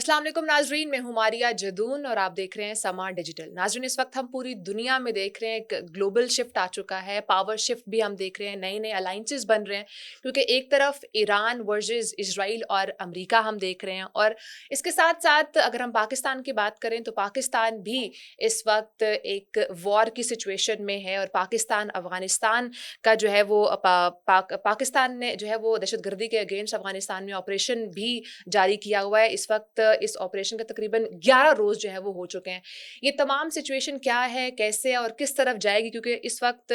अस्सलाम वालेकुम नाजरीन, मैं हूं मारिया जदून और आप देख रहे हैं समा डिजिटल। नाजरीन, इस वक्त हम पूरी दुनिया में देख रहे हैं एक ग्लोबल शिफ्ट आ चुका है, पावर शिफ्ट भी हम देख रहे हैं, नए नए अलाइंसेस बन रहे हैं। क्योंकि एक तरफ ईरान वर्सेस इजराइल और अमेरिका हम देख रहे हैं, और इसके साथ साथ अगर हम पाकिस्तान की बात करें तो पाकिस्तान भी इस वक्त एक वॉर की सिचुएशन में है। और पाकिस्तान अफगानिस्तान का जो है वो पाकिस्तान ने जो है वो दहशतगर्दी के अगेंस्ट अफगानिस्तान में ऑपरेशन भी जारी किया हुआ है। इस वक्त इस ऑपरेशन के तकरीबन 11 रोज जो है वो हो चुके हैं। ये तमाम सिचुएशन क्या है, कैसे और किस तरफ जाएगी, क्योंकि इस वक्त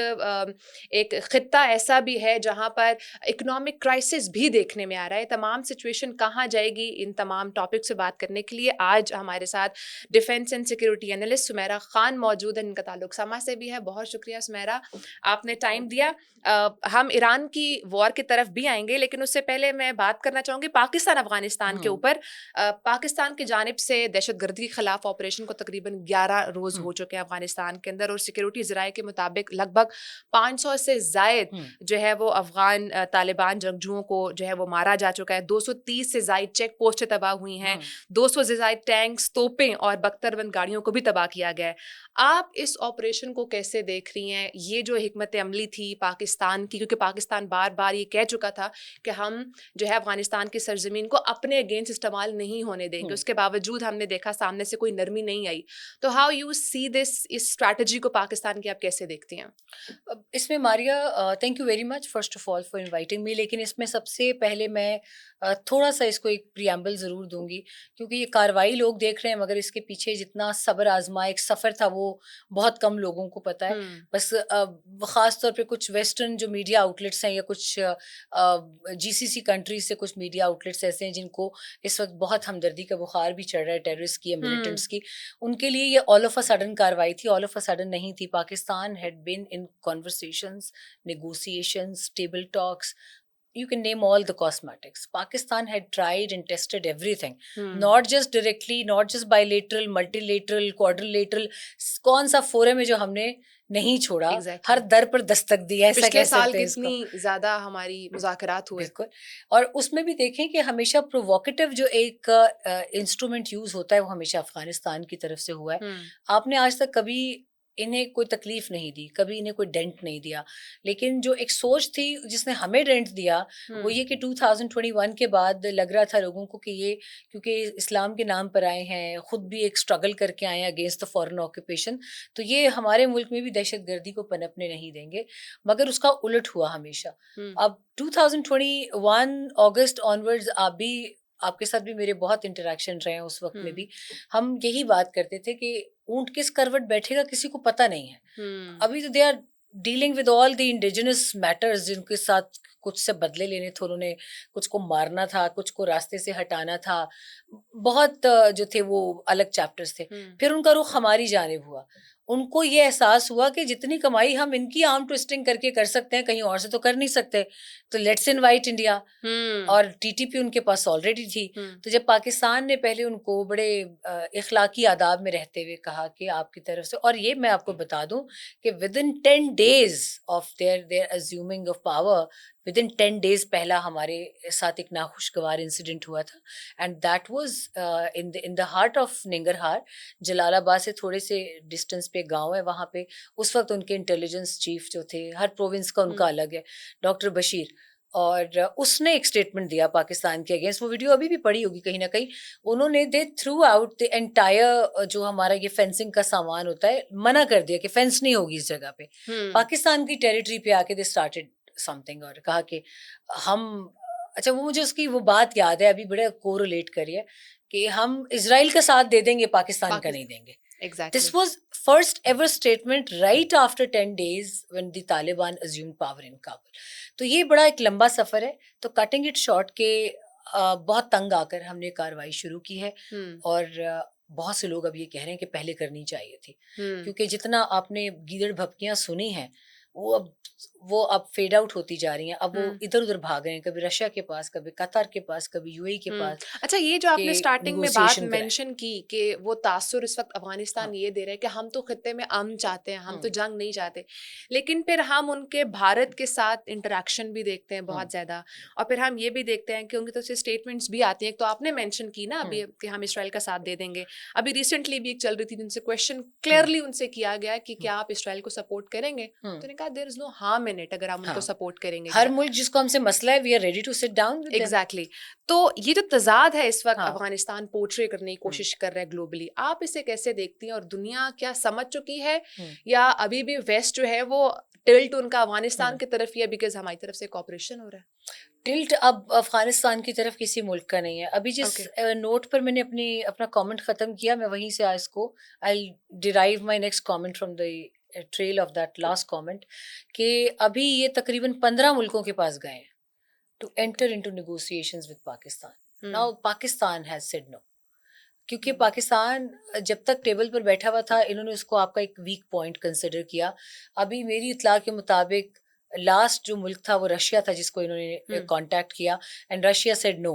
एक खित्ता ऐसा भी है जहां पर इकोनॉमिक क्राइसिस भी देखने में आ रहा है। तमाम सिचुएशन कहाँ जाएगी, इन तमाम टॉपिक से बात करने के लिए आज हमारे साथ defence and security analyst Sumera Khan मौजूद है। इनका ताल्लुक समा से भी है। बहुत शुक्रिया सुमेरा, आपने टाइम दिया। हम ईरान की वॉर की तरफ भी आएंगे, लेकिन उससे पहले मैं बात करना चाहूंगी पाकिस्तान अफगानिस्तान के ऊपर। पाकिस्तान की जानिब से दहशतगर्दी के खिलाफ ऑपरेशन को तकरीबन 11 रोज हो चुके हैं अफगानिस्तान के अंदर, और सिक्योरिटी ज़राए के मुताबिक लगभग 500 से जायद जो है वो अफगान तालिबान जंगजुओं को जो है वो मारा जा चुका है। 230 से जायद चेक पोस्टें तबाह हुई हैं, 200 से जायद टैंक्स, तोपें और बख्तरबंद गाड़ियों को भी तबाह किया गया है। आप इस ऑपरेशन को कैसे देख रही हैं? ये जो हिकमत अमली थी पाकिस्तान की, क्योंकि पाकिस्तान बार बार ये कह चुका था कि हम जो है अफगानिस्तान की सरजमीन को अपने अगेंस्ट इस्तेमाल नहीं होने देंगे, उसके बावजूद हमने देखा सामने से कोई नरमी नहीं आई। तो हाउ यू सी दिस, इस स्ट्रैटेजी को पाकिस्तान की आप कैसे देखती हैं? अब इसमें Maria, thank you very much first of all for inviting me. लेकिन इसमें सबसे पहले मैं थोड़ा सा इसको एक प्रियम्बल ज़रूर दूंगी, क्योंकि ये कार्रवाई लोग देख रहे हैं मगर इसके पीछे जितना सब्र आजमा एक सफ़र था वो बहुत कम लोगों को पता है। हम्म। बस ख़ास तौर पे कुछ वेस्टर्न जो मीडिया आउटलेट्स हैं या कुछ जीसीसी कंट्रीज से कुछ मीडिया आउटलेट्स ऐसे हैं जिनको इस वक्त बहुत हमदर्दी का बुखार भी चढ़ रहा है टेररिस्ट की या हम्म। मिलिटेंट्स की, उनके लिए ये ऑल ऑफ अ सडन कार्रवाई थी। ऑल ऑफ अ सडन नहीं थी। Pakistan had been in conversations, negotiations, table talks. You can name all the cosmetics. Pakistan had tried and tested everything, hmm. not just directly, not just bilateral, multilateral, quadrilateral. कौन सा forum है जो हमने नहीं छोड़ा? हर exactly. दर पर दस्तक दी है, ऐसा पिछले कह साल सकते हैं कितनी इसको। ज्यादा हमारी मुज़ाकरात हुए। बिल्कुल। और उसमें भी देखें कि हमेशा प्रोवोकेटिव जो एक इंस्ट्रूमेंट यूज होता है वो हमेशा अफगानिस्तान की तरफ से हुआ है। हम्म। आपने आज तक कभी इन्हें कोई तकलीफ नहीं दी, कभी इन्हें कोई डेंट नहीं दिया। लेकिन जो एक सोच थी जिसने हमें डेंट दिया वो हम्म। ये कि 2021 के बाद लग रहा था लोगों को कि ये क्योंकि इस्लाम के नाम पर आए हैं, खुद भी एक स्ट्रगल करके आए हैं अगेंस्ट द फॉरेन ऑक्यूपेशन, तो ये हमारे मुल्क में भी दहशतगर्दी को पनपने नहीं देंगे। मगर उसका उलट हुआ हमेशा। हम्म। अब 2021 अगस्त ऑनवर्ड्स आप भी, आपके साथ भी मेरे बहुत इंटरेक्शन रहे हैं उस वक्त में हम्म। भी। हम यही बात करते थे कि ऊंट किस करवट बैठेगा किसी को पता नहीं है। हम्म। अभी तो they are dealing with all the indigenous matters जिनके साथ कुछ से बदले लेने थे उन्होंने, कुछ को मारना था, कुछ को रास्ते से हटाना था। बहुत जो थे वो अलग चैप्टर्स थे। हम्म। फिर उनका रुख हमारी जानिब हुआ। उनको ये एहसास हुआ कि जितनी कमाई हम इनकी आर्म ट्विस्टिंग करके कर सकते हैं कहीं और से तो कर नहीं सकते, तो लेट्स इनवाइट इंडिया। हम्म। और टीटीपी उनके पास ऑलरेडी थी। हम्म। तो जब पाकिस्तान ने पहले उनको बड़े इखलाकी आदाब में रहते हुए कहा कि आपकी तरफ से, और ये मैं आपको बता दूं कि within 10 days of their their assuming of power, within 10 days पहला हमारे साथ एक नाखुशगवार इंसिडेंट हुआ था। And that was in the heart of Nangarhar, Jalalabad से थोड़े से डिस्टेंस पे गांव है वहाँ पे। उस वक्त उनके इंटेलिजेंस चीफ जो थे, हर प्रोविंस का उनका हम्म। अलग है, डॉक्टर बशीर, और उसने एक स्टेटमेंट दिया पाकिस्तान के अगेंस्ट। वो वीडियो अभी भी पड़ी होगी कहीं ना कहीं। उन्होंने दे थ्रू आउट द एंटायर जो हमारा ये फेंसिंग का सामान होता है, मना कर दिया कि फेंस नहीं होगी इस जगह पे। हम्म। पाकिस्तान की टेरिटरी पे आके दे स्टार्टेड समथिंग और कहा कि हम, अच्छा वो मुझे उसकी वो बात याद है अभी, बड़े कोरिलेट करिए कि हम इसराइल का साथ दे देंगे, पाकिस्तान का नहीं पाकिस्तान। देंगे। This exactly. was first ever statement right after 10 days when the Taliban assumed power in Kabul. तो ये बड़ा एक लंबा सफर है। तो कटिंग इट शॉर्ट के बहुत तंग आकर हमने कार्रवाई शुरू की है। हम्म। और बहुत से लोग अब ये कह रहे हैं कि पहले करनी चाहिए थी, हम्म। क्योंकि जितना आपने गीदड़ भपकियां सुनी हैं वो अब फेड आउट होती जा रही हैं। अब वो हम्म। इधर उधर भाग रहे हैं, कभी रशिया के पास, कभी कतर के पास, कभी यूएई के हुँ। पास, अच्छा, ये जो के आपने स्टार्टिंग में बात निगोशिएशन कराएं। मेंशन की कि वो तासुर इस वक़्त हाँ। अफ़गानिस्तान ये दे रहा है कि हम तो खित्ते में अमन चाहते हैं, हम हम्म। तो जंग नहीं चाहते। लेकिन फिर हम उनके भारत के साथ इंटरैक्शन भी देखते हैं हम्म। बहुत ज़्यादा, और फिर हम ये भी देखते हैं कि उनकी तरफ से स्टेटमेंट्स भी आती हैं। एक तो आपने मेंशन की ना हम्म। अभी कि हम इसराइल का साथ दे देंगे। अभी रिसेंटली भी एक चल रही थी जिनसे क्वेश्चन हम्म। क्लियरली उनसे किया गया कि हम्म। क्या आप इसराइल को सपोर्ट करेंगे? तो हम्म। उन्होंने कहा there is no harm in it अगर हम उनको हाँ, सपोर्ट करेंगे। हर मुल्क जिसको हमसे मसला है, we are ready to sit down with them. Exactly exactly. तो ये जो तजाद है इस वक्त हाँ। अफगानिस्तान पोर्ट्रे करने की हम्म। कोशिश कर रहा है ग्लोबली, आप इसे कैसे देखती हैं और दुनिया क्या समझ चुकी है हम्म। या अभी भी वेस्ट जो है वो टिल्ट उनका अफगानिस्तान हम्म। की तरफ ही है बिकॉज हमारी तरफ से कॉपरेशन हो रहा टिल्ट अब अफगानिस्तान की तरफ किसी मुल्क का नहीं है। अभी है? जिस ओके। नोट पर मैंने अपना कमेंट खत्म किया, मैं वहीं से आज को I derive my next comment from the trail of that last comment, कि अभी ये तकरीबन 15 मुल्कों के पास गए हैं to okay. Enter into negotiations with Pakistan. Hmm. Now Pakistan has said no, क्योंकि हम्म। पाकिस्तान जब तक टेबल पर बैठा हुआ था, इन्होंने उसको आपका एक वीक पॉइंट कंसिडर किया। अभी मेरी इत्तला के मुताबिक लास्ट जो मुल्क था वो रशिया था जिसको इन्होंने हम्म। कांटेक्ट किया, एंड रशिया सेड नो।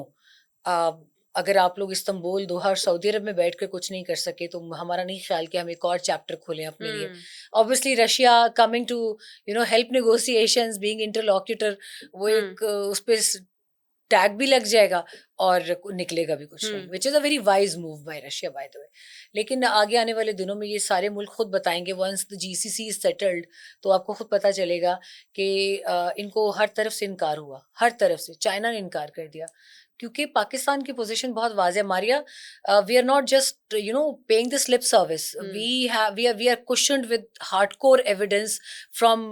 अगर आप लोग इस्तांबुल, दोहा और सऊदी अरब में बैठ कर कुछ नहीं कर सके, तो हमारा नहीं ख्याल कि हम एक और चैप्टर खोलें अपने लिए। Hmm. Obviously Russia coming to help negotiations, being interlocutor, वो हम्म। एक उस पे टैग भी लग जाएगा और निकलेगा भी कुछ नहीं, hmm. Which is a very wise move by Russia by the way. लेकिन आगे आने वाले दिनों में ये सारे मुल्क खुद बताएंगे, once the GCC is settled, तो आपको खुद पता चलेगा कि इनको हर तरफ से इनकार हुआ, हर तरफ से। चाइना ने इनकार कर दिया, क्योंकि पाकिस्तान की पोजीशन बहुत वाज़ेह है। Maria, we are not just paying the slip service, hmm. We are questioned with hardcore evidence from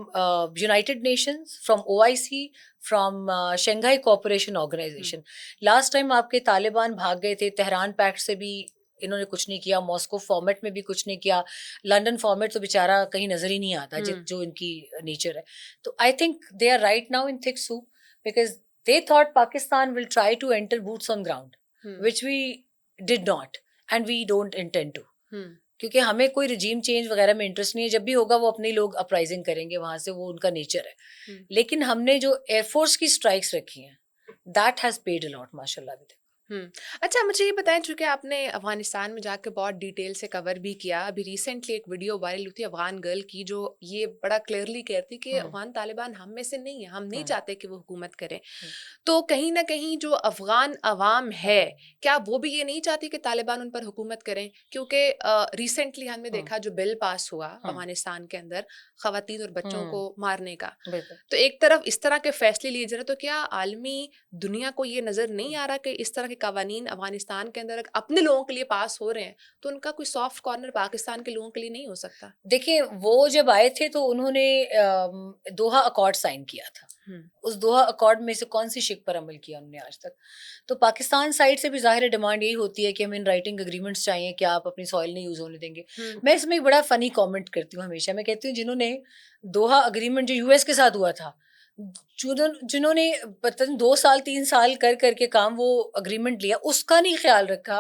United Nations, from OIC, from Shanghai Cooperation Organisation. Last time आपके तालिबान भाग गए थे, तेहरान पैक्ट से भी इन्होंने कुछ नहीं किया, मॉस्को फॉर्मेट में भी कुछ नहीं किया, लंदन फॉर्मेट तो बेचारा कहीं नजर ही नहीं आता, हम्म। जो इनकी नेचर है। तो I think they are right now in thick soup, because they thought Pakistan will try to enter boots on ground, hmm. Which we did not, and we don't intend to, hmm. क्योंकि हमें कोई regime change वगैरह में interest नहीं है। जब भी होगा वो अपने ही लोग अपराइजिंग करेंगे वहां से, वो उनका नेचर है। हम्म। लेकिन हमने जो एयरफोर्स की स्ट्राइक्स रखी हैं, that has paid a lot माशाल्लाह अभी तक। हुँ। अच्छा, मुझे ये बताएँ, चूँकि आपने अफ़गानिस्तान में जाके बहुत डिटेल से कवर भी किया, अभी रिसेंटली एक वीडियो वायरल हुई थी अफ़गान गर्ल की जो ये बड़ा क्लियरली कहती कि हम्म। अफ़गान तालिबान हम में से नहीं है, हम नहीं हम्म। चाहते कि वो हुकूमत करें। हम्म। तो कहीं न कहीं जो अफ़गान अवाम है, क्या वो भी ये नहीं चाहती कि तालिबान उन पर हुकूमत करें? क्योंकि रिसेंटली हमने हम्म। देखा जो बिल पास हुआ हम्म। अफ़गानिस्तान के अंदर ख़वातीन और बच्चों को हम्म। मारने का। बिल्कुल। तो एक तरफ इस तरह के फैसले लिए जा रहे हैं, तो क्या आलमी दुनिया को ये नज़र नहीं आ रहा कि इस तरह के कवानीन अफ़गानिस्तान के अंदर अगर अपने लोगों के लिए पास हो रहे हैं, तो उनका कोई सॉफ्ट कॉर्नर पाकिस्तान के लोगों के लिए नहीं हो सकता? देखिए, वो जब आए थे तो उन्होंने दोहा अकॉर्ड साइन किया था। हुँ। उस दोहा अकॉर्ड में से कौन सी शिक पर अमल किया उन्होंने आज तक? तो पाकिस्तान साइड से भी ज़ाहिर है डिमांड यही होती है कि हमें इन राइटिंग एग्रीमेंट्स चाहिए कि आप अपनी सॉइल नहीं यूज़ होने देंगे। हुँ। मैं इसमें एक बड़ा फ़नी कमेंट करती हूँ हमेशा। मैं कहती हूँ, जिन्होंने दोहा एग्रीमेंट जो यूएस के साथ हुआ था, जिन्होंने पता नहीं 2 साल 3 साल कर के काम वो एग्रीमेंट लिया, उसका नहीं ख्याल रखा,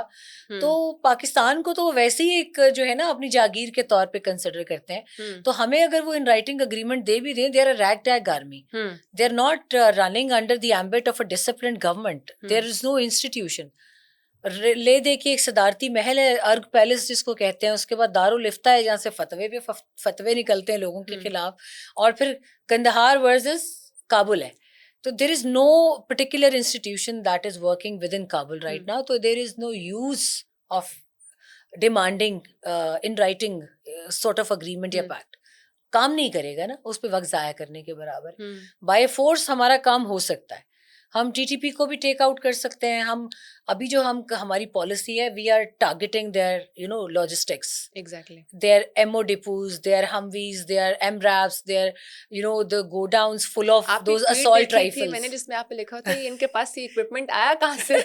हुँ। तो पाकिस्तान को तो वैसे ही एक जो है ना अपनी जागीर के तौर पे कंसिडर करते हैं। हुँ। तो हमें अगर वो इन राइटिंग एग्रीमेंट दे भी दें, they are a rag tag army, hmm. They are not running under the ambit of a disciplined government, hmm. There is no institution. ले दे के एक सदारती महल है, अर्ग पैलेस जिसको कहते हैं, उसके बाद दारुल इफ्ता है जहाँ से फतवे निकलते हैं लोगों के हुँ। खिलाफ, और फिर कंदहार वर्सेस काबुल है। तो there is no particular institution that is working with in Kabul hmm. Right now, तो there is no use of demanding in writing sort of agreement या हुँ। पैक्ट। काम नहीं करेगा ना, उस पर वक्त ज़ाया करने के बराबर है। हुँ। बाय फोर्स हमारा काम हो सकता है, हम टीटीपी को भी टेक आउट कर सकते हैं। हम अभी जो हमारी पॉलिसी है, we are targeting their logistics, exactly. their MO depots, their Humvees, their MRAPs, their the go downs full of आपकी those ट्वीट assault देखी थी rifles. मैंने जिसमें आपने लिखा था ये इनके पास ये इक्विपमेंट आया कहाँ से?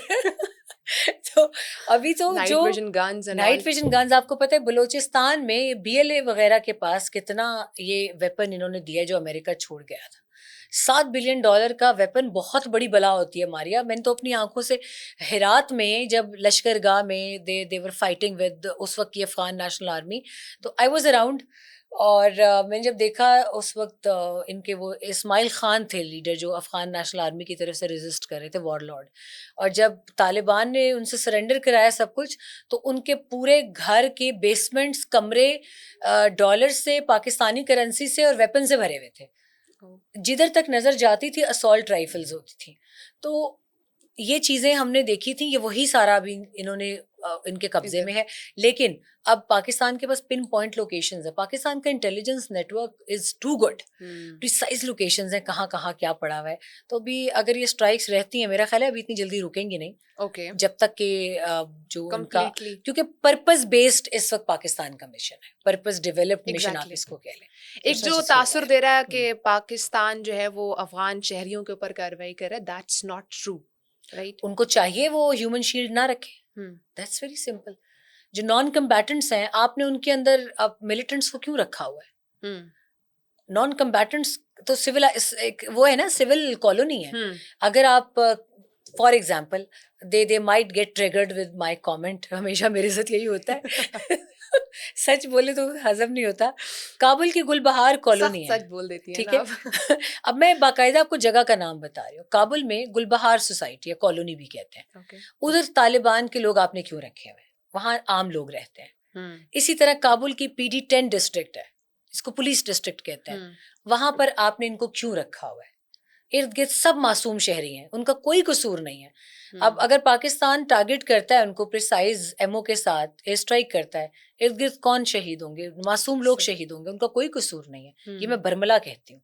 तो अभी तो जो night vision guns and night all. Vision guns, आपको पता है बलूचिस्तान में BLA वगैरह के पास कितना ये वेपन इन्होंने दिया जो अमेरिका छोड़ गया था। $7 बिलियन का वेपन बहुत बड़ी बला होती है मारिया। मैंने तो अपनी आंखों से हेरात में जब लश्करगाह में दे वर फाइटिंग विद उस वक्त की अफगान नेशनल आर्मी, तो आई वाज अराउंड। और मैंने जब देखा उस वक्त इनके वो इस्माइल खान थे लीडर जो अफगान नेशनल आर्मी की तरफ से रेजिस्ट कर रहे थे, वॉरलॉर्ड। और जब तालिबान ने उनसे सरेंडर कराया सब कुछ, तो उनके पूरे घर के बेसमेंट्स, कमरे डॉलर से, पाकिस्तानी करेंसी से और वेपन से भरे हुए थे। जिधर तक नजर जाती थी असॉल्ट राइफल्स होती थी। तो ये चीजें हमने देखी थी, ये वही सारा अभी इन्होंने इनके कब्जे में है। लेकिन अब पाकिस्तान के पास पिन पॉइंट लोकेशंस है, पाकिस्तान का intelligence network is too good, precise locations हैं कहाँ कहाँ क्या पड़ा हुआ है। तो अभी अगर ये स्ट्राइक्स रहती हैं, मेरा ख्याल है अभी इतनी जल्दी रुकेंगी नहीं, ओके, जब तक कि जो उनका, कंप्लीटली, क्योंकि पर्पस बेस्ड इस वक्त पाकिस्तान का मिशन है, पर्पस डेवलप्ड मिशन आप एग्जैक्टली। इसको कह लें। एक जो तासुर दे रहा है कि पाकिस्तान जो है वो अफगान शहरियों के ऊपर कार्रवाई कर रहा है, दैट्स नॉट ट्रू, राइट? उनको चाहिए वो ह्यूमन शील्ड ना रखे, दैट्स वेरी सिंपल। जो नॉन कम्बैटेंट्स हैं, आपने उनके अंदर अब मिलिटेंट्स को क्यों रखा हुआ है? नॉन कम्बैटेंट्स तो सिविल एक वो है ना, सिविल कॉलोनी है। अगर आप for example they might get triggered with my comment, हमेशा मेरे साथ यही होता है सच बोले तो हजम नहीं होता। काबुल की गुलबहार कॉलोनी है, सच बोल देती है ठीक ना है अब मैं बाकायदा आपको जगह का नाम बता रही हूँ। काबुल में गुलबहार सोसाइटी या कॉलोनी भी कहते हैं। ओके, उधर तालिबान के लोग आपने क्यों रखे हुए हैं? वहाँ आम लोग रहते हैं। इसी तरह काबुल की PD-10 डिस्ट्रिक्ट है, इसको पुलिस डिस्ट्रिक्ट कहते हैं, वहां पर आपने इनको क्यों रखा हुआ है? इर्द गिर्द सब मासूम शहरी हैं, उनका कोई कसूर नहीं है। अब अगर पाकिस्तान टारगेट करता है उनको प्रिसाइज एमओ के साथ, एयर स्ट्राइक करता है, इर्द गिर्द कौन शहीद होंगे? मासूम लोग शहीद होंगे, उनका कोई कसूर नहीं है। ये मैं बरमला कहती हूँ।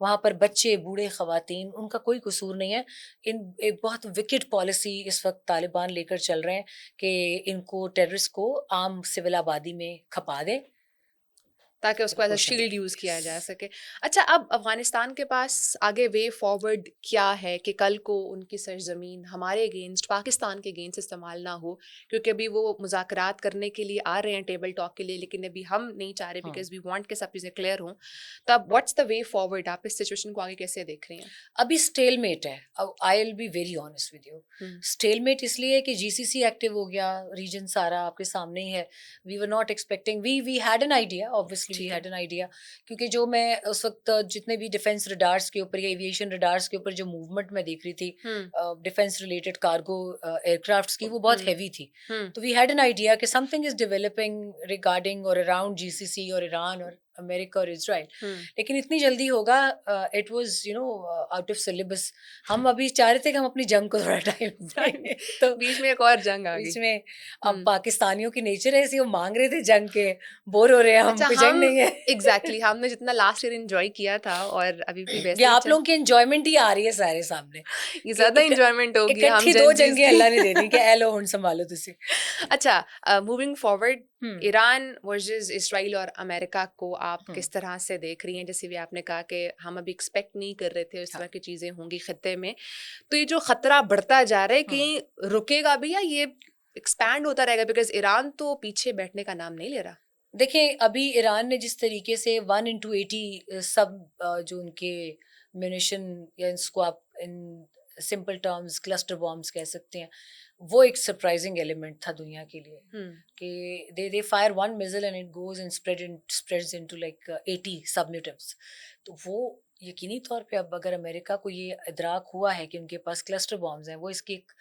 वहाँ पर बच्चे, बूढ़े, खवातीन, उनका कोई कसूर नहीं है। एक बहुत विकेट पॉलिसी इस वक्त तालिबान लेकर चल रहे हैं कि इनको, टेररिस्ट को आम सिविल आबादी में खपा दें ताकि उसको एज अ शील्ड यूज किया जा सके। अच्छा, अब अफगानिस्तान के पास आगे वे फॉरवर्ड क्या है कि कल को उनकी सरजमीन हमारे अगेंस्ट, पाकिस्तान के अगेंस्ट इस्तेमाल ना हो? क्योंकि अभी वो मुज़ाकरात करने के लिए आ रहे हैं टेबल टॉक के लिए, लेकिन अभी हम नहीं चाह रहे बिकॉज वी वांट के सब चीज़ें क्लियर हों। तब व्हाट्स द वे फॉरवर्ड? आप इस सिचुएशन को आगे कैसे देख रही हैं? अभी स्टेलमेट है। I will be very honest with you, stalemate इसलिए है कि GCC एक्टिव हो गया, रीजन सारा आपके सामने ही है। We were not expecting, we had an idea, obviously we had an idea, क्योंकि जो मैं उस वक्त जितने भी डिफेंस रडार्स के ऊपर या एविएशन रडार्स के ऊपर जो मूवमेंट मैं देख रही थी डिफेंस रिलेटेड कार्गो एयरक्राफ्ट्स की, वो बहुत हैवी थी। तो वी हैड एन आइडिया कि समथिंग इज डेवलपिंग रिगार्डिंग और अराउंड GCC और ईरान और अमेरिका और इजराइल। लेकिन इतनी जल्दी होगा, it was you know out of syllabus. हम अभी चाह रहे थे कि हम अपनी जंग को थोड़ा टाइम दें, तो बीच में एक और जंग आ बीच गई। में अब पाकिस्तानियों की नेचर ऐसी, वो मांग रहे थे जंग के, बोर हो रहे हैं हम, अच्छा, कोई जंग नहीं है एग्जैक्टली हमने जितना लास्ट ईयर एंजॉय किया था और अभी भी वैसे ये ही आप लोगों की एंजॉयमेंट ही आ रही है सारे सामने ये ज्यादा एंजॉयमेंट होगी हम इकट्ठी 2 जेंजीज जंगें की। अल्लाह ने दे दी कि ए लो हुन संभालो तुसी। अच्छा, moving forward, Iran versus Israel और अमेरिका को आप किस तरह से देख रही हैं? जैसे भी आपने कहा कि हम अभी एक्सपेक्ट नहीं कर रहे थे इस तरह की चीजें होंगी खत्ते में, तो ये जो खतरा बढ़ता जा रहा है कि रुकेगा भी या ये एक्सपैंड होता रहेगा? बिकॉज ईरान तो पीछे बैठने का नाम नहीं ले रहा। देखिए अभी ईरान ने जिस तरीके से 1 into 80 सब जो उनके म्यूनिशन, या इसको आप in simple terms cluster bombs कह सकते हैं, वो एक सरप्राइजिंग एलिमेंट था दुनिया के लिए कि they fire one missile and it goes and spreads into like 80 सबनेटिव्स। तो वो यकीनी तौर पे अब अगर अमेरिका को ये इदराक हुआ है कि उनके पास क्लस्टर बॉम्ब्स हैं, वो इसकी एक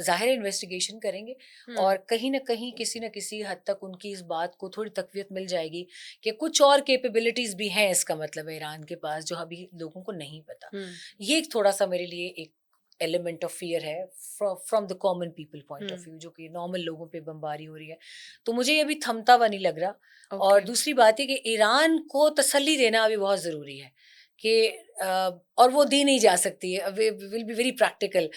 ज़ाहिर इन्वेस्टिगेशन करेंगे और कहीं ना कहीं किसी न किसी हद तक उनकी इस बात को थोड़ी तकवीत मिल जाएगी कि कुछ और कैपेबिलिटीज़ भी हैं, इसका मतलब है ईरान के पास, जो अभी लोगों को नहीं पता। ये एक थोड़ा सा मेरे लिए एक एलिमेंट ऑफ फियर है from the common people point of view, जो कि नॉर्मल लोगों पे बमबारी हो रही है। तो मुझे ये अभी थमता हुआ नहीं लग रहा। और दूसरी बात है कि ईरान को तसल्ली देना अभी बहुत ज़रूरी है कि और वो दी नहीं जा सकती है, विल बी वेरी प्रैक्टिकल।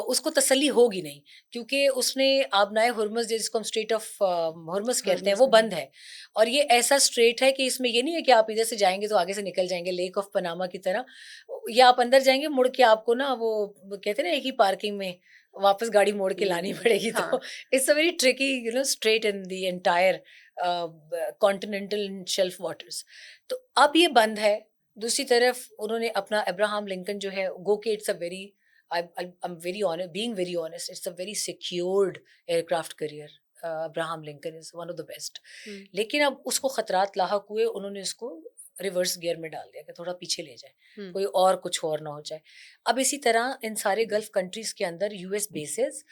उसको तसल्ली होगी नहीं, क्योंकि उसने आबनाए हुर्मुज़, जिसको हम स्ट्रेट ऑफ हुर्मुज़ कहते हैं, वो बंद है। और ये ऐसा स्ट्रेट है कि इसमें ये नहीं है कि आप इधर से जाएंगे तो आगे से निकल जाएंगे लेक ऑफ पनामा की तरह, या आप अंदर जाएंगे मुड़ के आपको ना वो कहते हैं ना एक ही पार्किंग में वापस गाड़ी मोड़ के लानी पड़ेगी। तो it's a very tricky straight in the entire continental shelf waters. तो अब ये बंद है, दूसरी तरफ उन्होंने अपना अब्राहम लिंकन जो है, गो के it's a very, I'm very honest, being very honest, it's a very secured aircraft career. Abraham Lincoln is one of the best. Hmm, लेकिन अब उसको खतरात लाहक हुए, उन्होंने उसको रिवर्स गियर में डाल दिया कि थोड़ा पीछे ले जाए, हम्म, कोई और कुछ और ना हो जाए. अब इसी तरह इन सारे गल्फ कंट्रीज के अंदर यूएस बेसिस,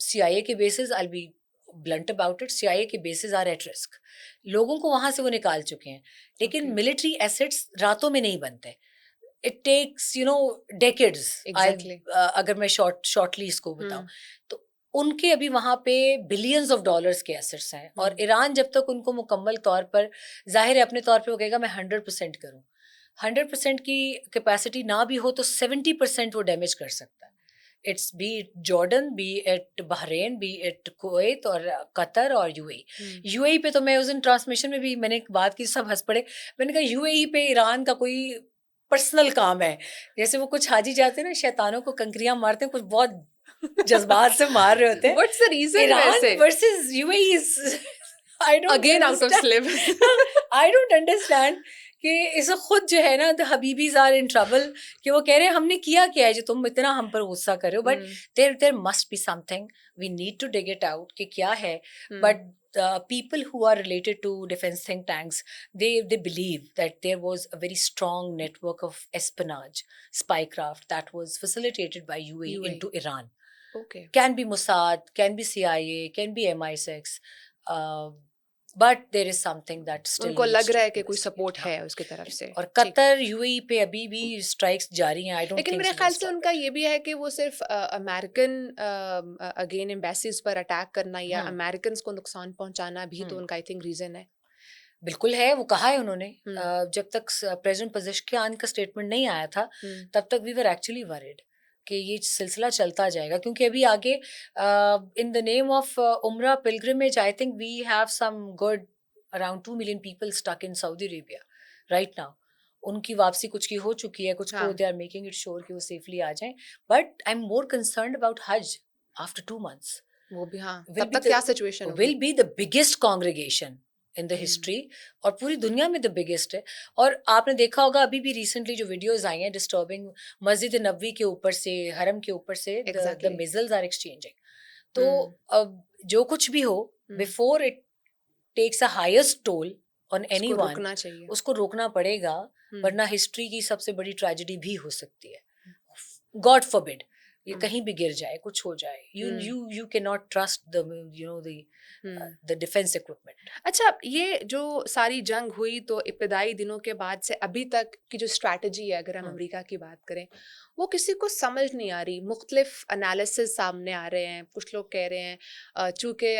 सीआईए के bases, I be blunt about it, CIA के बेसिस आर एट रिस्क. लोगों को वहां से वो निकाल चुके हैं. लेकिन Okay. मिलिट्री एसेट्स रातों में नहीं बनते. It takes decades. Exactly. अगर मैं शॉर्टली इसको बताऊं, हम्म, तो उनके अभी वहां पे बिलियंस ऑफ डॉलर्स के एसेट्स हैं. और हम्म, ईरान जब तक उनको मुकम्मल तौर पर, जाहिर है अपने तौर पे वो कहेगा मैं 100% करूं. 100% की कैपेसिटी ना भी हो तो 70% वो डैमेज कर सकता है. It's B it Jordan, B it Bahrain, B it Kuwait और कतर और यूएई. हम्म, यूएई पे तो मैं उस दिन ट्रांसमिशन में भी मैंने एक बात की, सब हंस पड़े. मैंने कहा यूएई पे ईरान का कोई पर्सनल काम है. जैसे वो कुछ हाजी जाते हैं ना, शैतानों को कंकरियां मारते हैं, कुछ बहुत जज्बात से मार रहे होते हैं. What's the reason ईरान वैसे? Versus UAE is, I don't Again out of understand. syllabus. I don't understand कि इसे खुद जो है ना, द हबीबीज आर इन ट्रबल, कि वो कह रहे हैं हमने किया क्या है जो तुम इतना हम पर गुस्सा कर रहे हो. But hmm, there must be something, we need to dig it out कि क्या है. हम्म, But people who are related to defense think tanks, they believe that there was a very strong network of espionage, spycraft that was facilitated by UAE UAE. into Iran. Okay. Can be Mossad, can be CIA, can be MI6, uh, but there is something that still उनको needs लग to रहा है be कि कोई investigated. Support हाँ. है उसकी तरफ से. और ठीक. कतर यूएई पे अभी भी स्ट्राइक्स जारी हैं. आई डोंट लेकिन थिंक मेरे सो ख्याल दे से स्टॉप उनका इट. ये भी है कि वो सिर्फ अमेरिकन अगेन एम्बेसीज पर अटैक करना या हम्म. अमेरिकन को नुकसान पहुंचाना भी तो हम्म. उनका आई थिंक रीजन है. बिल्कुल है, वो कहा है उन्होंने. हम्म, जब तक प्रेसिडेंट पजेश्कियान का स्टेटमेंट नहीं आया था, हम्म, तब तक वी वर एक्चुअली वरिड कि ये सिलसिला चलता जाएगा. क्योंकि अभी आगे in the name of Umrah pilgrimage, I think we have some good around 2 million people stuck in Saudi Arabia right now. उनकी वापसी कुछ की हो चुकी है, कुछ को हाँ, they are making it sure कि वो सेफली आ जाएं. But I am more concerned about Hajj after 2 months. वो भी हाँ. will तब be तक the क्या सिचुएशन होगी? will be the biggest congregation in the hmm, history, और पूरी दुनिया में द बिगेस्ट है. और आपने देखा होगा अभी भी रिसेंटली जो वीडियोस आई हैं डिस्टर्बिंग, मस्जिद नबवी के ऊपर से, हरम के ऊपर से the exactly. Missiles are exchanging. तो हम्म, अब जो कुछ भी हो, hmm, before it takes a highest toll on उसको एनीवन, रुकना चाहिए. उसको रोकना पड़ेगा. हम्म, वरना हिस्ट्री की सबसे बड़ी ट्रेजेडी भी हो सकती है. गॉड फॉरबिड ये हम्म, कहीं भी गिर जाए, कुछ हो जाए. You hmm, you you can not trust the hmm. The defence equipment. अच्छा, ये जो सारी जंग हुई तो इब्तदाई दिनों के बाद से अभी तक की जो स्ट्रैटेजी है, अगर हम अमेरिका की बात करें, वो किसी को समझ नहीं आ रही. मुख्तलिफ एनालिसिस सामने आ रहे हैं. कुछ लोग कह रहे हैं चूंकि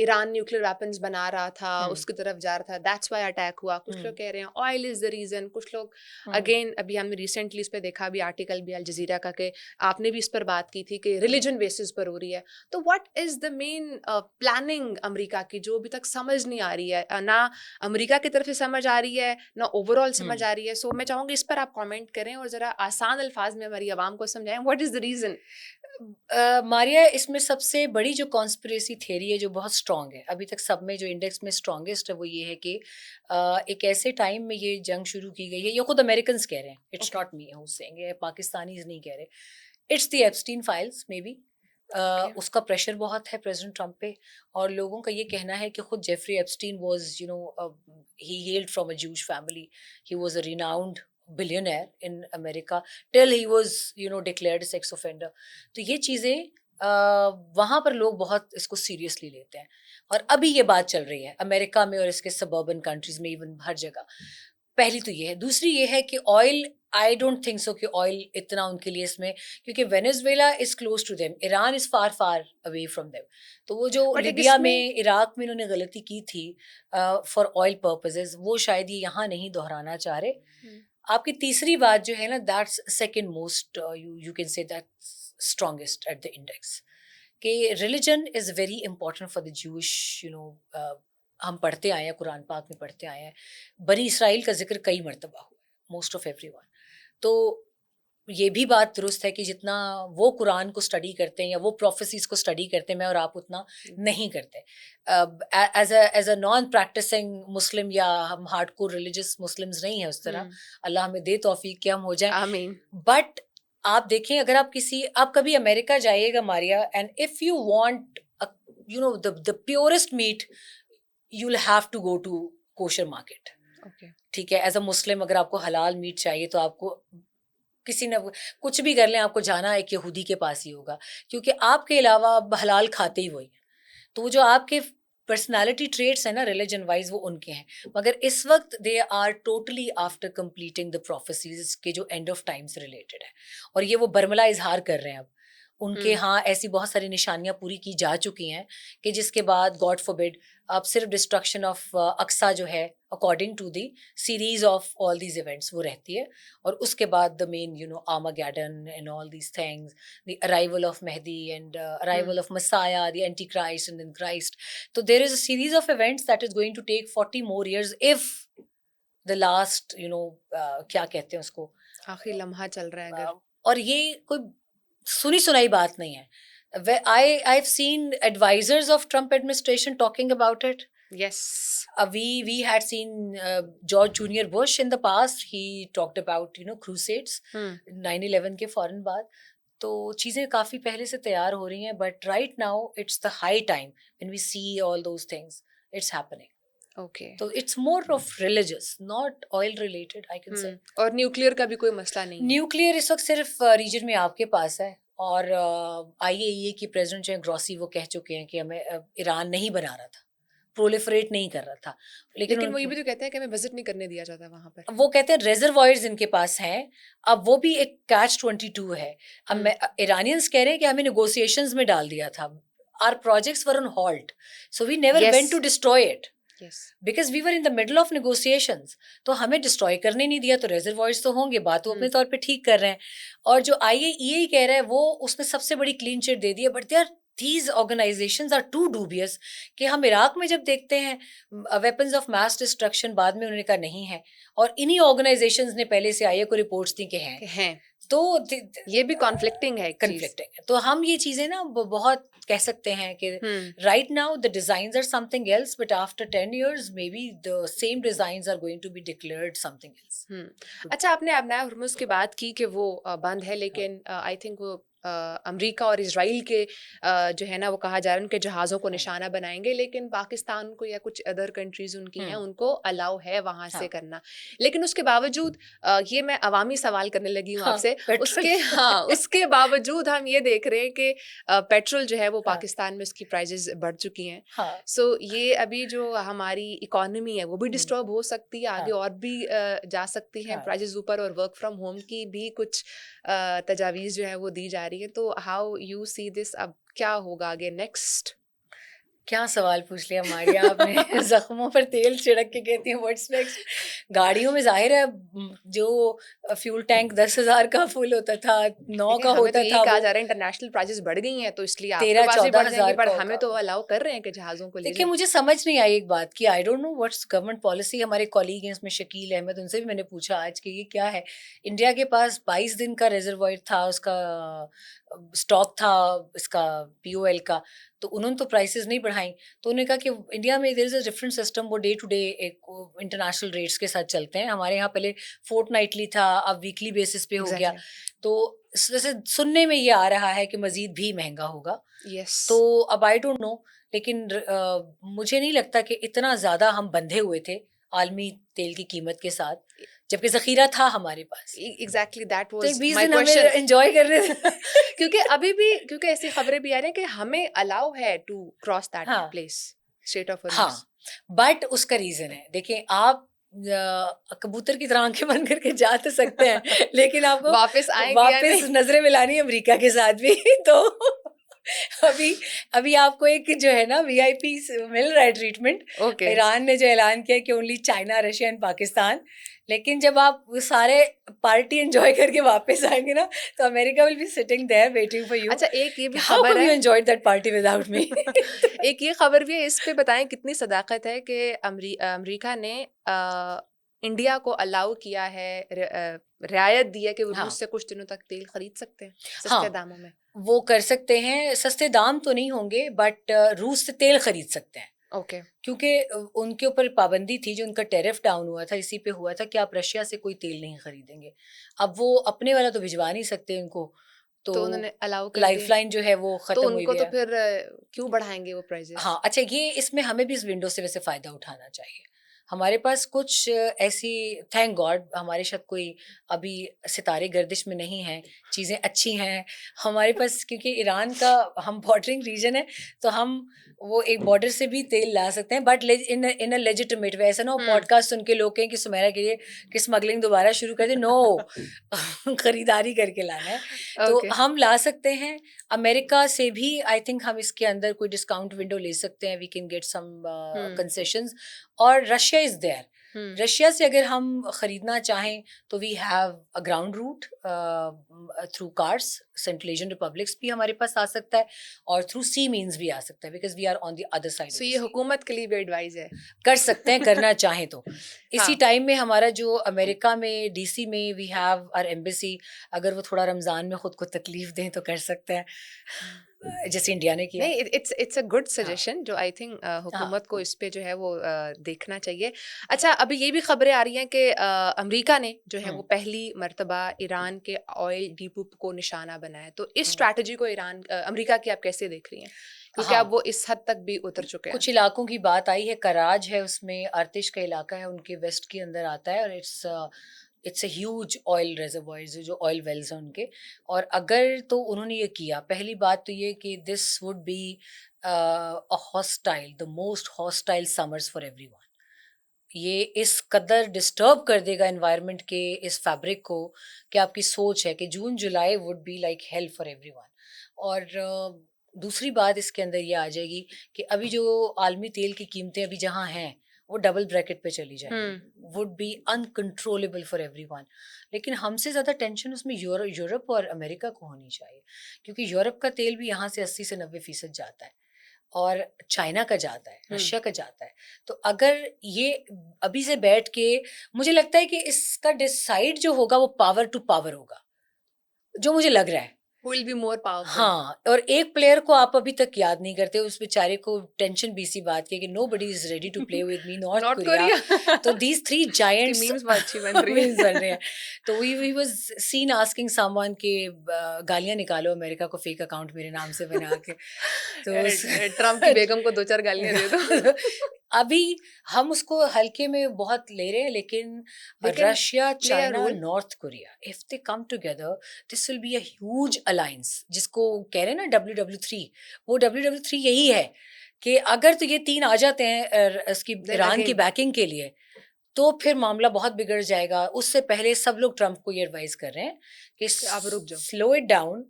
ईरान न्यूक्लियर वेपन्स बना रहा था, उसकी तरफ जा रहा था, दैट्स वाई अटैक हुआ. कुछ लोग कह रहे हैं ऑयल इज द रीज़न. कुछ लोग अगेन, अभी हमने रिसेंटली इस पर देखा भी आर्टिकल भी अल जजीरा का, कि आपने भी इस पर बात की थी कि रिलीजन बेसिस पर हो रही है. तो what is the main planning America की जो अभी तक समझ नहीं आ रही है? ना अमेरिका की तरफ से समझ आ रही है, ना ओवरऑल समझ आ रही है. सो मैं चाहूंगी इस पर आप कमेंट करें और जरा आसान अल्फाज में हमारी आवाम को समझाएं what is the reason. Maria, इसमें सबसे बड़ी जो कॉन्स्पिरेसी थेरी है जो बहुत स्ट्रांग है, अभी तक सब में जो इंडेक्स में स्ट्रांगेस्ट है, वो ये है कि एक ऐसे टाइम में ये जंग शुरू की गई है. ये खुद अमेरिकन कह रहे हैं, it's Okay. Not me who saying, ये पाकिस्तानीज नहीं कह रहे. It's the Epstein files may be. Okay. उसका प्रेशर बहुत है प्रेसिडेंट ट्रंप पे. और लोगों का ये कहना है कि खुद Jeffrey Epstein was he held from a Jewish family. He was a renowned billionaire in America till he was declared a sex offender. तो ये चीज़ें वहाँ पर लोग बहुत इसको सीरियसली लेते हैं. और अभी ये बात चल रही है अमेरिका में और इसके सबर्बन कंट्रीज में, इवन हर जगह. पहली तो ये है. दूसरी ये है कि oil, I don't think so कि ऑयल इतना उनके लिए इसमें, क्योंकि Venezuela is close to them, Iran is far far away from them. तो वो जो बट एक लिबिया इसमें में, इराक में इन्होंने गलती की थी फॉर ऑयल पर्पजेज, वो शायद ये यहाँ नहीं दोहराना चाह रहे. आपकी तीसरी बात जो है ना, that's second most, you can say that's strongest at the index, कि religion is very important for the Jews. हम पढ़ते आए हैं, कुरान पाक में पढ़ते आए हैं, बनी इसराइल का जिक्र कई मरतबा हुआ है, मोस्ट ऑफ एवरीवन. तो ये भी बात दुरुस्त है कि जितना वो कुरान को स्टडी करते हैं या वो प्रोफेसीज को स्टडी करते हैं, मैं और आप उतना नहीं करते। एज अ नॉन प्रैक्टिसिंग मुस्लिम, या हम हार्डकोर रिलीजियस मुस्लिम्स नहीं है उस तरह, अल्लाह हमें दे तौफीक कि हम हो जाएं। आमीन। बट आप देखें, अगर आप कभी अमेरिका जाइएगा Maria, and if you want the purest meat, you will have to go to kosher market. Okay. ठीक है, एज अ मुस्लिम अगर आपको हलाल मीट चाहिए तो आपको किसी ने कुछ भी कर लें, आपको जाना एक यहूदी के पास ही होगा, क्योंकि आपके अलावा आप हलाल खाते ही वही हैं। तो वो जो आपके पर्सनालिटी ट्रेट्स हैं ना रिलीजन वाइज, वो उनके हैं। मगर इस वक्त they are totally after completing the prophecies के जो एंड ऑफ टाइम से रिलेटेड है, और ये वो बरमला इजहार कर रहे हैं अब। उनके यहाँ ऐसी बहुत सारी निशानियां पूरी की जा चुकी हैं कि जिसके बाद गॉड फॉरबिड अब सिर्फ डिस्ट्रक्शन ऑफ अक्सा जो है according to the series of all these events वो रहती है, और उसके बाद the main Armageddon and all these things, the arrival of Mahdi and arrival of Messiah, the anti Christ and then Christ. तो there is a series of events that is going to take 40 more years if the last क्या कहते हैं उसको, आखिरी लम्हा चल रहा है अगर। और ये कोई सुनी सुनाई बात नहीं है। I've seen advisors of Trump administration talking about it. Yes. We had seen George Junior Bush in the past. He talked about crusades 9/11 के फौरन बाद। तो चीज़ें काफ़ी पहले से तैयार हो रही हैं, but right now it's the high time when we see all those things. It's happening. Okay. तो it's more of religious, not oil related, I can say. और न्यूक्लियर का भी कोई मसला नहीं है। न्यूक्लियर इस वक्त सिर्फ रीजन में आपके पास है, और IAEA की प्रेसिडेंट जो है ग्रॉसी, वो कह चुके हैं कि हमें ईरान नहीं बना रहा था, प्रोलिफरेट नहीं कर रहा था, लेकिन वो ये भी तो कहते हैं कि हमें विजिट नहीं करने दिया जाता वहां पर। वो कहते हैं रिजर्वॉयर्स इनके पास हैं। अब वो भी एक catch-22 है। अब ईरानियंस कह रहे हैं कि हमें नेगोशिएशंस में डाल दिया था, our projects were on halt, so we never went to destroy it because we were in the middle of negotiations. तो हमें डिस्ट्रॉय करने नहीं दिया, तो रिजर्वॉयर्स तो होंगे, बात वो अपने तौर पे ठीक कर रहे हैं। और जो IAEA कह रहा है वो उसने सबसे बड़ी क्लीन चिट दे दी है, but they are these organizations are too dubious कि हम इराक में जब देखते हैं वेपन्स ऑफ मास डिस्ट्रक्शन, बाद में उन्होंने कहा नहीं है, और इन्हीं ऑर्गेनाइजेशंस ने पहले से IA को रिपोर्ट्स दी कि हैं। तो ये भी कॉन्फ्लिक्टिंग है, कन्फ्लिक्टिंग है। तो हम ये चीजें ना बहुत कह सकते हैं कि right now the designs are something else, but after 10 years maybe the same designs are going to be declared something else. अच्छा, आपने अबनाए हुर्मुज़ की बात की कि वो बंद है, लेकिन आई थिंक वो अमेरिका और इजराइल के जो है ना, वो कहा जा रहा है उनके जहाज़ों को निशाना बनाएंगे, लेकिन पाकिस्तान को या कुछ अदर कंट्रीज उनकी हैं, उनको अलाउ है वहाँ से करना। लेकिन उसके बावजूद ये मैं अवामी सवाल करने लगी हूँ आपसे, उसके बावजूद हम ये देख रहे हैं कि पेट्रोल जो है वो पाकिस्तान में उसकी प्राइजेस बढ़ चुकी हैं। सो ये अभी जो हमारी इकोनॉमी है वो भी डिस्टर्ब हो सकती है आगे, और भी जा सकती है प्राइजेस ऊपर, और वर्क फ्रॉम होम की भी कुछ तजावीज़ जो है वो दी जा रही है। तो हाउ यू सी दिस, अब क्या होगा आगे नेक्स्ट? क्या सवाल पूछ लिया मारिया आपने। जख्मों पर तेल छिड़क के कहती है व्हाट्स नेक्स्ट। गाड़ियों में जाहिर है जो फ्यूल टैंक 10,000 का फुल होता था, 9 का होता तो था, कहा जा रहा है इंटरनेशनल प्राइसेस बढ़ गई हैं, तो इसलिए 13-14,000, पर हमें तो अलाउ कर रहे हैं कि जहाज़ों को ले। देखिए, मुझे समझ नहीं आई एक बात की, I don't know what's government policy. हमारे कॉलीग हैं इसमें शकील अहमद, उनसे भी मैंने पूछा आज कि ये क्या है। इंडिया के पास 22 दिन का रिजर्वायर था, उसका स्टॉक था इसका POL का, तो उन्होंने तो प्राइसेस नहीं बढ़ाई। तो उन्होंने कहा कि इंडिया में there is a different system, वो डे टू डे एक इंटरनेशनल रेट्स के साथ चलते हैं। हमारे यहाँ पहले फोर्टनाइटली था, अब वीकली बेसिस पे हो गया। तो वैसे सुनने में ये आ रहा है कि मजीद भी महंगा होगा। तो अब आई डोंट नो, लेकिन मुझे नहीं लगता कि इतना ज़्यादा हम बंधे हुए थे आलमी तेल की कीमत के साथ, जबकि ज़ख़ीरा था हमारे पास। Exactly, that was my question. Enjoy कर रहे थे क्योंकि अभी भी ऐसी खबरें भी आ रही हैं कि हमें अलाउ है to cross that place, strait of Hormuz. हाँ, बट उसका रीज़न है, देखिए आप कबूतर की तरह आंखें बंद करके जा तो सकते हैं, लेकिन आपको वापस नजरें मिलानी है अमेरिका के साथ भी। तो अभी आपको एक जो है ना VIP मिल रहा है ट्रीटमेंट। ईरान ने जो ऐलान किया कि only China, Russia and Pakistan, लेकिन जब आप सारे पार्टी एंजॉय करके वापस आएंगे ना, तो America will be sitting there waiting for you. अच्छा, एक ये भी खबर है, you enjoyed that party without me. एक ये खबर भी है, इस पे बताएं कितनी सदाकत है कि अमेरिका ने इंडिया को अलाउ किया है, रियायत दी है कि वो हाँ रूस से कुछ दिनों तक तेल खरीद सकते हैं सस्ते हाँ दामों में? वो कर सकते हैं, सस्ते दाम तो नहीं होंगे बट रूस से तेल खरीद सकते हैं ओके। क्योंकि उनके ऊपर पाबंदी थी, जो उनका टैरिफ डाउन हुआ था इसी पे हुआ था कि आप रशिया से कोई तेल नहीं खरीदेंगे। अब वो अपने वाला तो भिजवा नहीं सकते उनको, तो तो उन्होंने अलाउ कर दिए, लाइफलाइन जो है वो तो खत्म हुई उनको हुई तो है। फिर क्यों बढ़ाएंगे वो प्राइजेस? हाँ, अच्छा, ये इसमें हमें भी इस विंडो से वैसे फ़ायदा उठाना चाहिए। हमारे पास कुछ ऐसी, थैंक गॉड हमारे साथ कोई अभी सितारे गर्दिश में नहीं हैं, चीज़ें अच्छी हैं। हमारे पास क्योंकि ईरान का हम बॉर्डरिंग रीजन है, तो हम वो एक बॉर्डर से भी तेल ला सकते हैं बट इन अ लेजिटिमेट वे। ऐसा ना हो हम्म। पॉडकास्ट सुन के लोग कहें कि सुमेरा के लिए कि स्मगलिंग दोबारा शुरू कर दे। नो खरीदारी करके लाना है। तो ओके। हम ला सकते हैं अमेरिका से भी। आई थिंक हम इसके अंदर कोई डिस्काउंट विंडो ले सकते हैं, we can get some hmm. Concessions. और Russia is there, hmm. Russia से अगर हम खरीदना चाहें तो we have a ground route through cars. Central Asian republics भी हमारे पास आ सकता है और थ्रू सी मीन्स भी आ सकता है, because we are on the other side of so the ये सी। हुकूमत के लिए भी एडवाइस है। कर सकते हैं करना चाहें तो। इसी हाँ। टाइम में हमारा जो अमेरिका में डीसी में वी हैव आवर एम्बेसी, अगर वो थोड़ा रमज़ान में खुद को तकलीफ दें तो कर सकते हैं, जैसे इंडिया ने किया। नहीं, इट्स अ गुड हाँ सजेशन जो आई थिंक हाँ हुकूमत को इस पे जो है वो देखना चाहिए। अच्छा, अभी ये भी खबरें आ रही हैं कि अमेरिका ने जो है वो हम्म पहली मर्तबा ईरान के ऑयल डिपो को निशाना बनाया, तो इस हम्म, स्ट्रैटेजी को अमेरिका की आप कैसे देख रही हैं, क्योंकि अब हाँ, वो इस हद तक भी उतर चुके हैं? कुछ इलाकों की बात आई है, कराज है उसमें, आर्तिश का इलाका है उनके वेस्ट के अंदर आता है, और it's a huge oil reservoirs जो ऑयल वेल्स हैं उनके। और अगर तो उन्होंने ये किया, पहली बात तो ये कि this would be a hostile, the most hostile summers for everyone. ये इस कदर डिस्टर्ब कर देगा एनवायरनमेंट के इस फैब्रिक को कि आपकी सोच है कि June July would be like hell for everyone. और दूसरी बात इसके अंदर ये आ जाएगी कि अभी जो आलमी तेल की कीमतें अभी जहाँ हैं वो डबल ब्रैकेट पे चली जाएंगी, hmm. Would be uncontrollable for everyone. लेकिन हमसे ज़्यादा टेंशन उसमें यूरोप और अमेरिका को होनी चाहिए, क्योंकि यूरोप का तेल भी यहाँ से 80 से 90% जाता है और चाइना का जाता है, हम्म। रशिया का जाता है। तो अगर ये अभी से बैठ के, मुझे लगता है कि इसका डिसाइड जो होगा वो पावर टू पावर होगा, जो मुझे लग रहा है। Who will be more powerful? हाँ, और एक प्लेयर को आप अभी तक याद नहीं करते, उस बेचारे को टेंशन भी इसी बात की कि nobody is ready to play with me, north north Korea. Korea. तो दीज थ्री उसकी जायंट्स मीम्स बहुत अच्छी बन रही मीम्स बन रहे है। हैं। तो we was seen asking someone के गालियां निकालो अमेरिका को, फेक अकाउंट मेरे नाम से बना के। तो ट्रम्प की बेगम को 2-4 गालियाँ दे दो। अभी हम उसको हल्के में बहुत ले रहे हैं, लेकिन they can Russia, play a China, role. North Korea, if they come together this will be a huge alliance, जिसको कह रहे हैं ना WW3। वो WW3 यही है कि अगर तो ये तीन आ जाते हैं इसकी देन ईरान की अगेन बैकिंग के लिए, तो फिर मामला बहुत बिगड़ जाएगा। उससे पहले सब लोग ट्रम्प को ये एडवाइस कर रहे हैं कि कि आप रुक जाओ। Slow it down,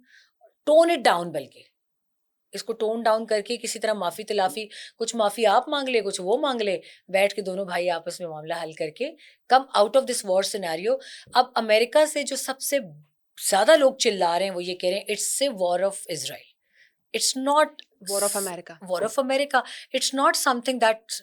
tone it down, बल्कि इसको टोन डाउन करके किसी तरह माफी तिलाफी, कुछ माफी आप मांग ले, कुछ वो मांग ले, बैठ के दोनों भाई आपस में मामला हल करके come out of this war scenario. अब अमेरिका से जो सबसे ज्यादा लोग चिल्ला रहे हैं वो ये कह रहे हैं it's a war of Israel, it's not war of America. war of America, it's not something that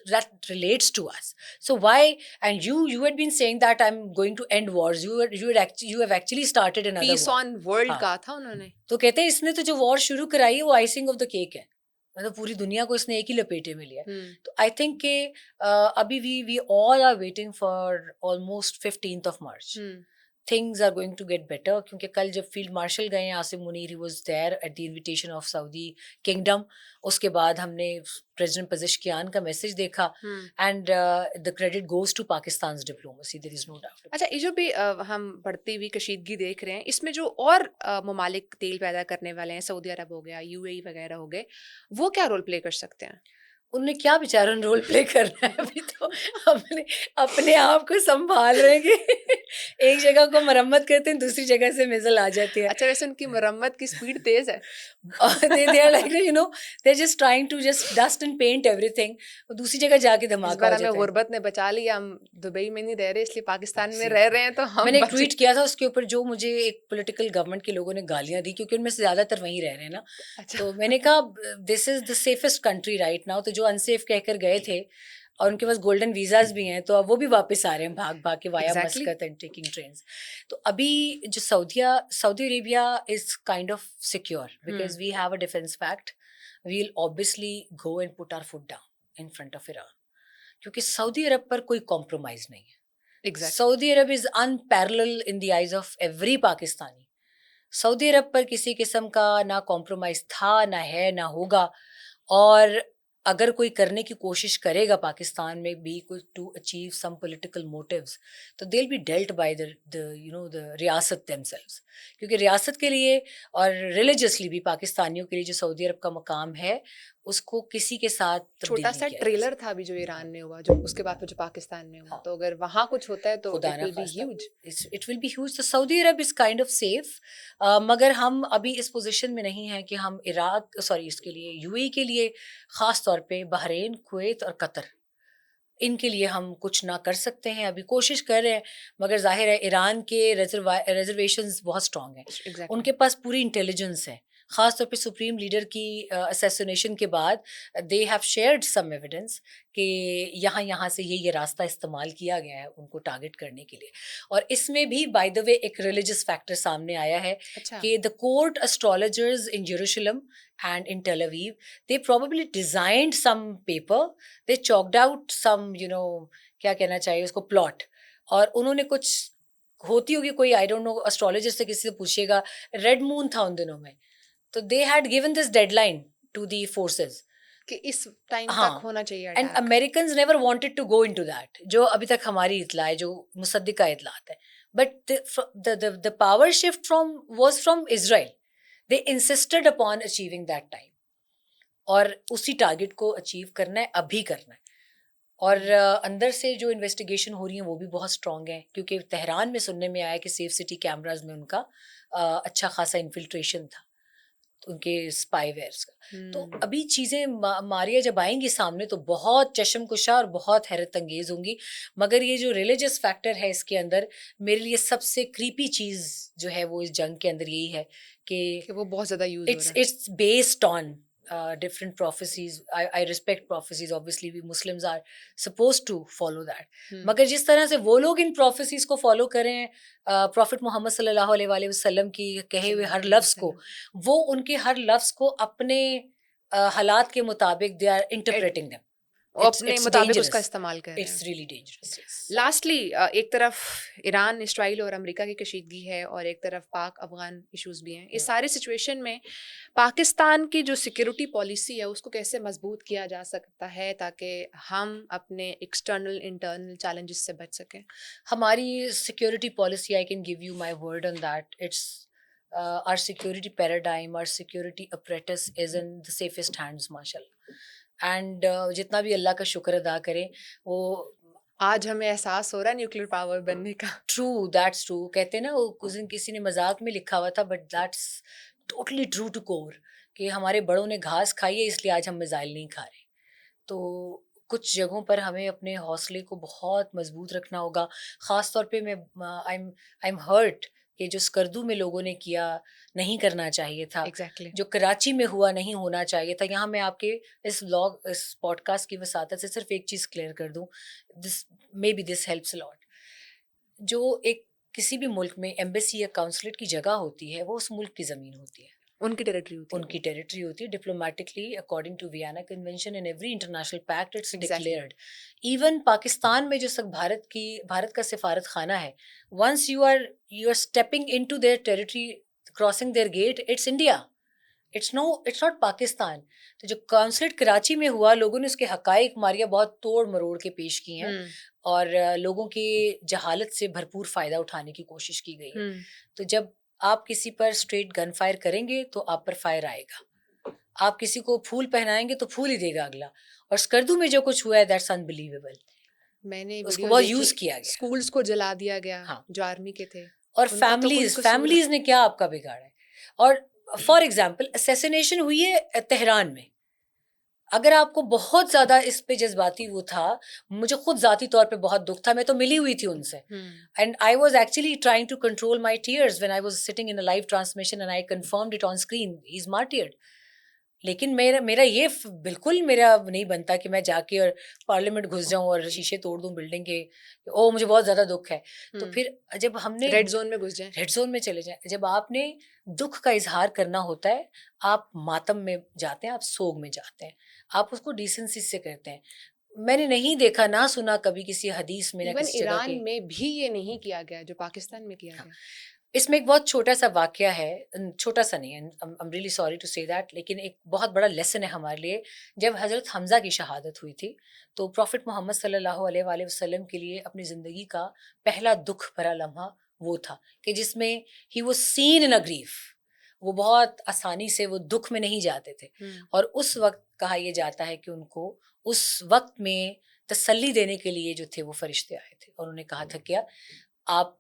relates to us. So why? And you had been saying that I'm going to end wars, you have actually started another peace war. On world हाँ, कहा था उन्होंने। तो कहते हैं इसने तो जो वॉर शुरू कराई है वो आइसिंग ऑफ द केक है, मतलब पूरी दुनिया को इसने एक ही लपेटे में लिया है। हम्म। तो आई थिंक के अभी we all are waiting for almost 15th of March, hmm. Things are going to get better. क्योंकि कल जब फील्ड मार्शल गए हैं Asim Munir, he was there at the invitation of Saudi kingdom. उसके बाद हमने प्रेसिडेंट पजेश्कियान का मैसेज देखा, hmm. And the credit goes to Pakistan diplomacy, there is no doubt. अच्छा, ये जो भी हम बढ़ती हुई कशीदगी देख रहे हैं, इसमें जो और ममालिक तेल पैदा करने वाले हैं, सऊदी अरब हो गया, यूएई वगैरह हो गए, वो क्या रोल प्ले कर सकते हैं? उन्हें क्या बेचारों ने रोल प्ले करना है, अभी तो अपने अपने आप को संभाल रहे हैं कि एक जगह को मरम्मत करते हैं, दूसरी जगह से मिसल आ जाती है। अच्छा, वैसे उनकी मरम्मत की स्पीड तेज है। they are like, they're just trying to just dust and paint everything, और दूसरी जगह जाके इस धमाका बार हो हमें जाता है। गुर्बत ने बचा लिया, हम दुबई में नहीं रह रहे, इसलिए पाकिस्तान में See, रह रहे हैं, तो हम मैंने एक बच ट्वीट किया था उसके ऊपर, जो मुझे एक पॉलिटिकल गवर्नमेंट के लोगों ने गालियां दी, क्योंकि उनमें से ज्यादातर वहीं रह रहे हैं ना। अच्छा। तो मैंने कहा this is the safest country right now. तो जो अनसेफ कहकर गए थे, और उनके पास गोल्डन वीजाज भी हैं, तो अब वो भी वापस आ रहे हैं भाग भाग के via Exactly. Muscat and taking trains. तो अभी जो Saudi Arabia is kind of secure because we have a defence pact. We will obviously go and put our foot down in front of Iran, क्योंकि Saudi Arab पर कोई compromise नहीं है. Exactly. Saudi Arab is unparalleled in the eyes of every Pakistani. Saudi Arab पर किसी किस्म का ना कॉम्प्रोमाइज था, ना है, ना होगा. और अगर कोई करने की कोशिश करेगा पाकिस्तान में भी कुछ to achieve some political motives, तो they will be dealt by the रियासत देमसेल्व्स. क्योंकि रियासत के लिए और रिलीजियसली भी पाकिस्तानियों के लिए जो सऊदी अरब का मकाम है, उसको किसी के साथ तब्दील छोटा नहीं सा किया जा ट्रेलर सकता. था अभी जो ईरान में हुआ, जो उसके बाद जो पाकिस्तान में हुआ, हाँ. तो अगर वहां कुछ होता है तो खुदा इट ना विल बी खास्ता, huge. It will be huge. तो Saudi Arab is kind of safe. मगर हम अभी इस पोजीशन में नहीं हैं कि हम इसके लिए यूएई के लिए खास तौर पे बहरीन, कुवैत और कतर, इनके लिए हम कुछ ना कर सकते हैं. अभी कोशिश कर रहे हैं, मगर जाहिर है ईरान के रिजर्वेशंस बहुत स्ट्रांग हैं. एग्जैक्टली. उनके पास पूरी इंटेलिजेंस है. खास तौर पे सुप्रीम लीडर की असैसिनेशन के बाद they have shared some evidence कि यहाँ से ये रास्ता इस्तेमाल किया गया है उनको टारगेट करने के लिए. और इसमें भी बाय द वे एक रिलीजियस फैक्टर सामने आया है अच्छा. कि the court astrologers in Jerusalem and in Tel Aviv, they probably designed some paper, they chalked out some, क्या कहना चाहिए उसको, plot. और उन्होंने कुछ, होती होगी कोई, आई डोंट नो, एस्ट्रोलॉजर से किसी से पूछिएगा, रेड मून था उन दिनों में, तो they had given this deadline to the forces कि इस टाइम हाँ. तक होना चाहिए and attack. Americans never wanted to go into that, जो अभी तक हमारी इतला है, जो मुसद्दिका इतलात है. But the power shift was from Israel. They insisted upon achieving that time, और उसी टारगेट को अचीव करना है, अभी करना है. और अंदर से जो इन्वेस्टिगेशन हो रही है वो भी बहुत स्ट्रांग है, क्योंकि तेहरान में सुनने में आया कि सेफ सिटी कैमराज में उनका अच्छा खासा इन्फिल्ट्रेशन था, उनके स्पाईवेयर्स का. तो अभी चीज़ें मारिया जब आएंगी सामने तो बहुत चशमकुशा और बहुत हैरत अंगेज होंगी. मगर ये जो रिलीजियस फैक्टर है इसके अंदर, मेरे लिए सबसे क्रीपी चीज़ जो है वो इस जंग के अंदर यही है कि वो बहुत ज्यादा यूज हो रहा है. it's based on different prophecies. I respect prophecies. Obviously, we Muslims are supposed to follow that. मगर जिस तरह से वो लोग इन prophecies को follow करें, प्रॉफिट मोहम्मद सल्लल्लाहु अलैहि वसल्लम की कहे हुए हर लफ्ज़ को, वो उनके हर लफ्ज़ को अपने हालात के मुताबिक they are interpreting them. अपने मुताबिक उसका इस्तेमाल कर रहे हैं. It's really dangerous. Yes. Lastly एक तरफ ईरान, इसराइल और अमेरिका की कशीदगी है, और एक तरफ पाक अफगान इश्यूज भी हैं. इस सारे सिचुएशन में पाकिस्तान की जो सिक्योरिटी पॉलिसी है उसको कैसे मजबूत किया जा सकता है ताकि हम अपने एक्सटर्नल इंटरनल चैलेंजेस से बच सकें? हमारी security policy, I can give you my word on that, it's our security paradigm, our security apparatus is in the safest hands, mashallah. And जितना भी अल्लाह का शुक्र अदा करें, वो आज हमें एहसास हो रहा है न्यूक्लियर पावर बनने का. True, that's true. कहते हैं ना, वो कुछ दिन किसी ने मजाक में लिखा हुआ था, but that's totally true to core, कि हमारे बड़ों ने घास खाई है इसलिए आज हम मिसाइल नहीं खा रहे. तो कुछ जगहों पर हमें अपने हौसले को बहुत मजबूत रखना होगा. ख़ास तौर पे मैं आई एम हर्ट कि जो स्कर्दू में लोगों ने किया, नहीं करना चाहिए था. एग्जैक्टली. जो कराची में हुआ, नहीं होना चाहिए था. यहाँ मैं आपके इस पॉडकास्ट की वसातत से सिर्फ एक चीज़ क्लियर कर दूँ, may be this helps lot. जो एक किसी भी मुल्क में एम्बेसी या काउंसलेट की जगह होती है, वो उस मुल्क की ज़मीन होती है, उनकी टेरिटरी होती है. उनकी टेरिटरी होती है. Diplomatically according to Vienna convention and every international pact it's declared. Even Pakistan में जो भारत का सिफारत खाना है, once you are stepping into their territory, crossing their gate, it's India, it's not Pakistan. तो जो कॉन्सुलेट कराची में हुआ, लोगों ने उसके हकाइक मारिया बहुत तोड़ मरोड़ के पेश किए हैं, और लोगों की जहालत से भरपूर फ़ायदा उठाने की कोशिश की गई है. तो जब आप किसी पर स्ट्रेट गन फायर करेंगे तो आप पर फायर आएगा. आप किसी को फूल पहनाएंगे तो फूल ही देगा अगला. और स्कर्दू में जो कुछ हुआ है, दैट्स अनबिलीवेबल. मैंने उसको बहुत यूज किया गया, स्कूल्स को जला दिया गया. हाँ. जो आर्मी के थे, और फैमिलीज ने क्या आपका बिगाड़ा है. और फॉर एग्जाम्पल, असैसिनेशन हुई है तेहरान में. अगर आपको बहुत ज़्यादा इस पे जज्बाती वो था, मुझे खुद ज़ाती तौर पे बहुत दुख था, मैं तो मिली हुई थी उनसे, and I was actually trying to control my tears when I was sitting in a live transmission and I confirmed it on screen, he is martyred. लेकिन मेरा ये बिल्कुल मेरा नहीं बनता कि मैं जाके और पार्लियामेंट घुस जाऊं और शीशे तोड़ दूं बिल्डिंग के, ओ मुझे बहुत ज्यादा दुख है। तो फिर जब हमने रेड जोन में घुस जाए। रेड जोन में चले जाएं, जब आपने दुख का इजहार करना होता है, आप मातम में जाते हैं, आप सोग में जाते हैं, आप उसको डिसेंसी से करते हैं। मैंने नहीं देखा ना सुना कभी किसी हदीस में ना इवन किसी जगह ईरान के। में भी ये नहीं किया गया जो पाकिस्तान में किया हाँ, गया। इसमें एक बहुत छोटा सा वाकया है, छोटा सा नहीं है, I am really sorry to say that, लेकिन एक बहुत बड़ा लेसन है हमारे लिए। जब हजरत हमजा की शहादत हुई थी, तो प्रॉफिट मोहम्मद सल्लल्लाहु अलैहि वसल्लम के लिए अपनी ज़िंदगी का पहला दुख भरा लम्हा वो था कि जिसमें he was seen in a grief. वो बहुत आसानी से वो दुख में नहीं जाते थे, और उस वक्त कहा यह जाता है कि उनको उस वक्त में तसल्ली देने के लिए जो थे वो फरिश्ते आए थे, और उन्होंने कहा था क्या आप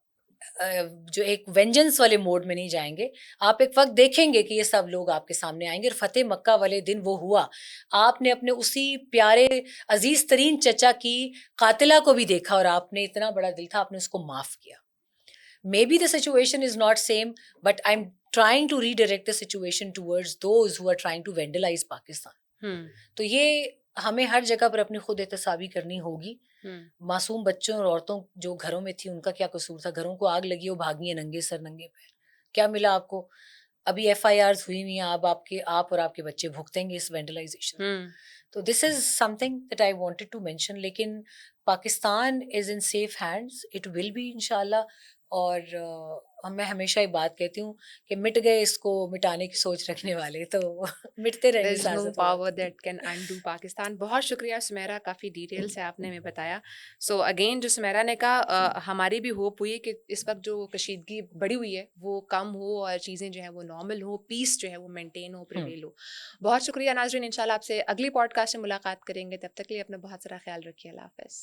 जो एक वेंजेंस वाले मोड में नहीं जाएंगे, आप एक वक्त देखेंगे कि ये सब लोग आपके सामने आएंगे, और फतेह मक्का वाले दिन वो हुआ। आपने अपने उसी प्यारे अजीज तरीन चचा की कातिला को भी देखा, और आपने इतना बड़ा दिल था, आपने उसको माफ किया। Maybe the situation is not same, but I am trying to redirect the situation towards those who are trying to vandalise Pakistan. तो ये हमें हर जगह पर अपनी खुद एहतसाबी करनी होगी। मासूम बच्चों और औरतों जो घरों में थी, उनका क्या कसूर था? घरों को आग लगी, वो भागी है नंगे सर नंगे पैर, क्या मिला आपको? अभी FIRs हुई हुई हैं, आप और आपके बच्चे भुगतेंगे इस वेंडलाइजेशन। तो this is something that I wanted to mention. लेकिन Pakistan is in safe hands, it will be इंशाल्लाह। और मैं हमेशा ये बात कहती हूँ कि मिट गए इसको मिटाने की सोच रखने वाले, तो मिटते रहेंगे There's साथ no साथ। power that can undo Pakistan. बहुत शुक्रिया सुमेरा, काफ़ी डिटेल से आपने हमें बताया। सो अगेन जो सुमेरा ने कहा, हमारी भी होप हुई है कि इस वक्त जो कशीदगी बढ़ी हुई है वो कम हो और चीज़ें जो है वो नॉर्मल हो, पीस जो है वो मेंटेन हो, प्रिवेल हो। बहुत शुक्रिया नाजरीन, इंशाल्लाह आपसे अगली पॉडकास्ट में मुलाकात करेंगे। तब तक के लिए अपना बहुत सारा ख्याल रखिए। अल्लाह हाफ़िज़।